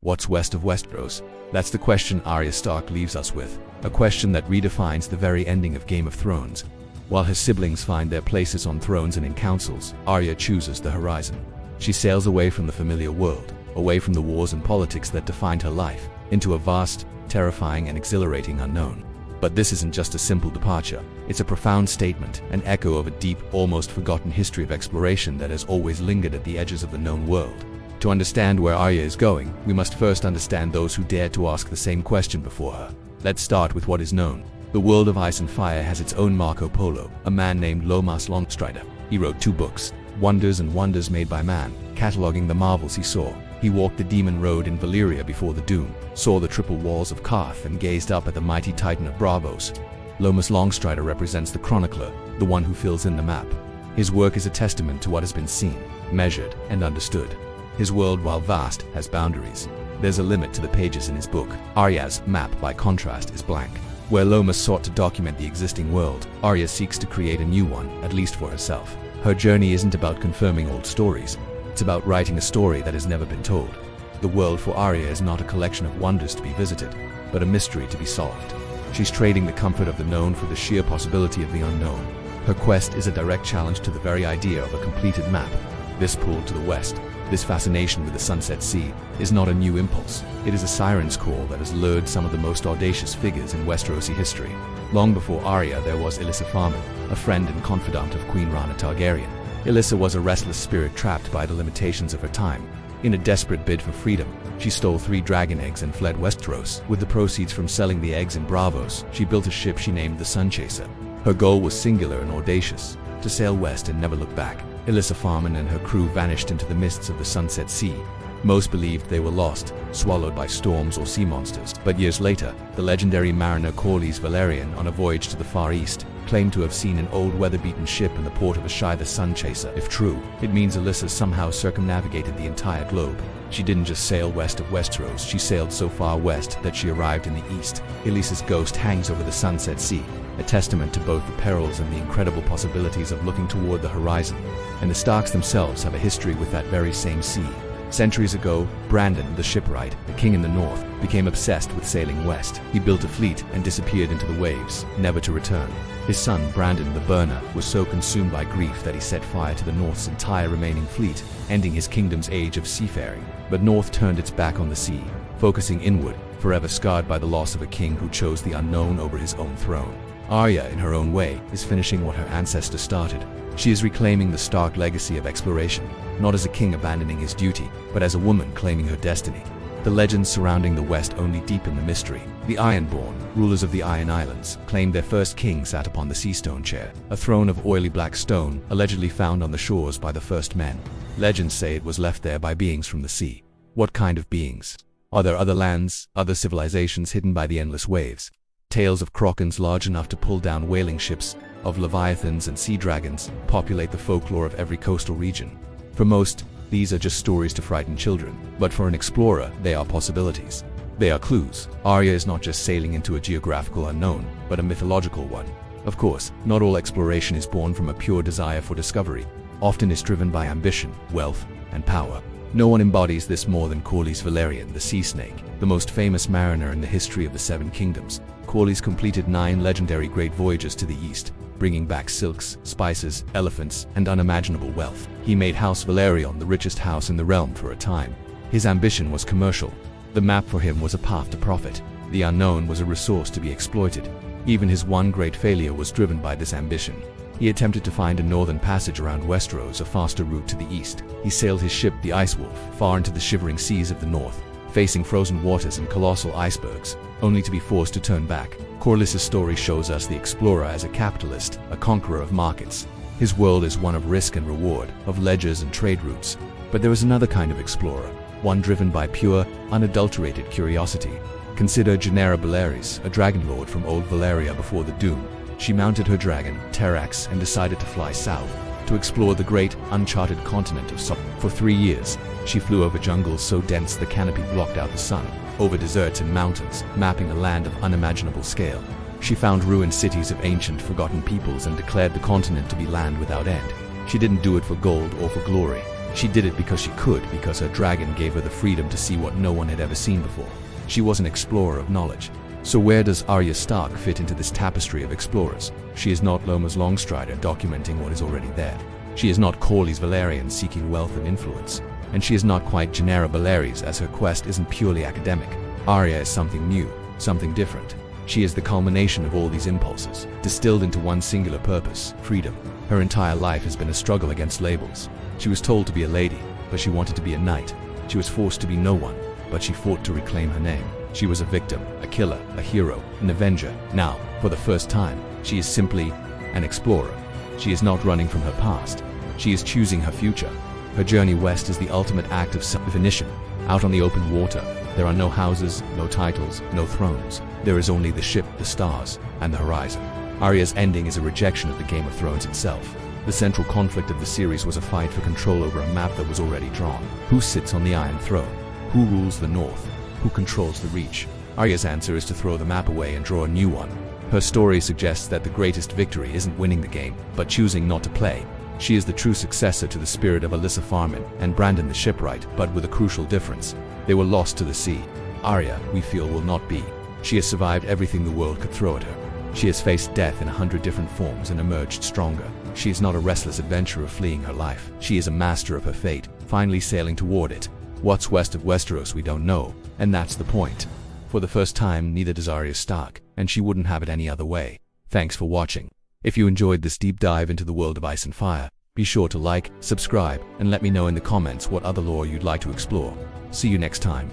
What's west of Westeros? That's the question Arya Stark leaves us with, a question that redefines the very ending of Game of Thrones. While her siblings find their places on thrones and in councils, Arya chooses the horizon. She sails away from the familiar world, away from the wars and politics that defined her life, into a vast, terrifying and exhilarating unknown. But this isn't just a simple departure. It's a profound statement, an echo of a deep, almost forgotten history of exploration that has always lingered at the edges of the known world. To understand where Arya is going, we must first understand those who dared to ask the same question before her. Let's start with what is known. The world of ice and fire has its own Marco Polo, a man named Lomas Longstrider. He wrote 2 books, Wonders and Wonders Made by Man, cataloging the marvels he saw. He walked the demon road in Valyria before the Doom, saw the triple walls of Qarth and gazed up at the mighty titan of Braavos. Lomas Longstrider represents the chronicler, the one who fills in the map. His work is a testament to what has been seen, measured, and understood. His world, while vast, has boundaries. There's a limit to the pages in his book. Arya's map, by contrast, is blank. Where Lomas sought to document the existing world, Arya seeks to create a new one, at least for herself. Her journey isn't about confirming old stories. It's about writing a story that has never been told. The world for Arya is not a collection of wonders to be visited, but a mystery to be solved. She's trading the comfort of the known for the sheer possibility of the unknown. Her quest is a direct challenge to the very idea of a completed map. This pull to the west, this fascination with the Sunset Sea, is not a new impulse. It is a siren's call that has lured some of the most audacious figures in Westerosi history. Long before Arya, there was Elissa Farman, a friend and confidant of Queen Rhaena Targaryen. Elissa was a restless spirit trapped by the limitations of her time. In a desperate bid for freedom, she stole 3 dragon eggs and fled Westeros. With the proceeds from selling the eggs in Braavos, she built a ship she named the Sun Chaser. Her goal was singular and audacious, to sail west and never look back. Elissa Farman and her crew vanished into the mists of the Sunset Sea. Most believed they were lost, swallowed by storms or sea monsters. But years later, the legendary mariner Corlys Velaryon, on a voyage to the Far East, claimed to have seen an old weather-beaten ship in the port of Ashai the Sun Chaser. If true, it means Elissa somehow circumnavigated the entire globe. She didn't just sail west of Westeros, she sailed so far west that she arrived in the east. Elissa's ghost hangs over the Sunset Sea, a testament to both the perils and the incredible possibilities of looking toward the horizon. And the Starks themselves have a history with that very same sea. Centuries ago, Brandon, the shipwright, a king in the north, became obsessed with sailing west. He built a fleet and disappeared into the waves, never to return. His son, Brandon the Burner, was so consumed by grief that he set fire to the North's entire remaining fleet, ending his kingdom's age of seafaring. But North turned its back on the sea, focusing inward, forever scarred by the loss of a king who chose the unknown over his own throne. Arya, in her own way, is finishing what her ancestors started. She is reclaiming the Stark legacy of exploration, not as a king abandoning his duty, but as a woman claiming her destiny. The legends surrounding the West only deepen the mystery. The Ironborn, rulers of the Iron Islands, claimed their first king sat upon the Seastone Chair, a throne of oily black stone allegedly found on the shores by the first men. Legends say it was left there by beings from the sea. What kind of beings? Are there other lands, other civilizations hidden by the endless waves? Tales of krokans large enough to pull down whaling ships, of leviathans and sea dragons, populate the folklore of every coastal region. For most, these are just stories to frighten children, but for an explorer, they are possibilities. They are clues. Arya is not just sailing into a geographical unknown, but a mythological one. Of course, not all exploration is born from a pure desire for discovery. Often it's driven by ambition, wealth, and power. No one embodies this more than Corlys Velaryon, the Sea Snake, the most famous mariner in the history of the Seven Kingdoms. Corlys completed 9 legendary great voyages to the east, bringing back silks, spices, elephants, and unimaginable wealth. He made House Velaryon the richest house in the realm for a time. His ambition was commercial. The map for him was a path to profit. The unknown was a resource to be exploited. Even his one great failure was driven by this ambition. He attempted to find a northern passage around Westeros, a faster route to the east. He sailed his ship, the Ice Wolf, far into the shivering seas of the north, facing frozen waters and colossal icebergs, only to be forced to turn back. Corlys' story shows us the explorer as a capitalist, a conqueror of markets. His world is one of risk and reward, of ledgers and trade routes. But there is another kind of explorer, one driven by pure, unadulterated curiosity. Consider Rhaenyra Belaris, a dragon lord from old Valyria before the Doom. She mounted her dragon, Terrax, and decided to fly south, to explore the great, uncharted continent of Sop. For 3 years, she flew over jungles so dense the canopy blocked out the sun, over deserts and mountains, mapping a land of unimaginable scale. She found ruined cities of ancient, forgotten peoples and declared the continent to be land without end. She didn't do it for gold or for glory. She did it because she could, because her dragon gave her the freedom to see what no one had ever seen before. She was an explorer of knowledge. So where does Arya Stark fit into this tapestry of explorers? She is not Lomas Longstrider documenting what is already there. She is not Corlys Velaryon seeking wealth and influence. And she is not quite Rhaenyra Belaries, as her quest isn't purely academic. Arya is something new, something different. She is the culmination of all these impulses, distilled into one singular purpose: freedom. Her entire life has been a struggle against labels. She was told to be a lady, but she wanted to be a knight. She was forced to be no one, but she fought to reclaim her name. She was a victim, a killer, a hero, an avenger. Now, for the first time, she is simply an explorer. She is not running from her past. She is choosing her future. Her journey west is the ultimate act of self-definition. Out on the open water, there are no houses, no titles, no thrones. There is only the ship, the stars, and the horizon. Arya's ending is a rejection of the Game of Thrones itself. The central conflict of the series was a fight for control over a map that was already drawn. Who sits on the Iron Throne? Who rules the North? Who controls the Reach? Arya's answer is to throw the map away and draw a new one. Her story suggests that the greatest victory isn't winning the game, but choosing not to play. She is the true successor to the spirit of Alyssa Farman and Brandon the Shipwright, but with a crucial difference. They were lost to the sea. Arya, we feel, will not be. She has survived everything the world could throw at her. She has faced death in 100 different forms and emerged stronger. She is not a restless adventurer fleeing her life. She is a master of her fate, finally sailing toward it. What's west of Westeros we don't know, and that's the point. For the first time, neither does Arya Stark, and she wouldn't have it any other way. Thanks for watching. If you enjoyed this deep dive into the world of Ice and Fire, be sure to like, subscribe, and let me know in the comments what other lore you'd like to explore. See you next time.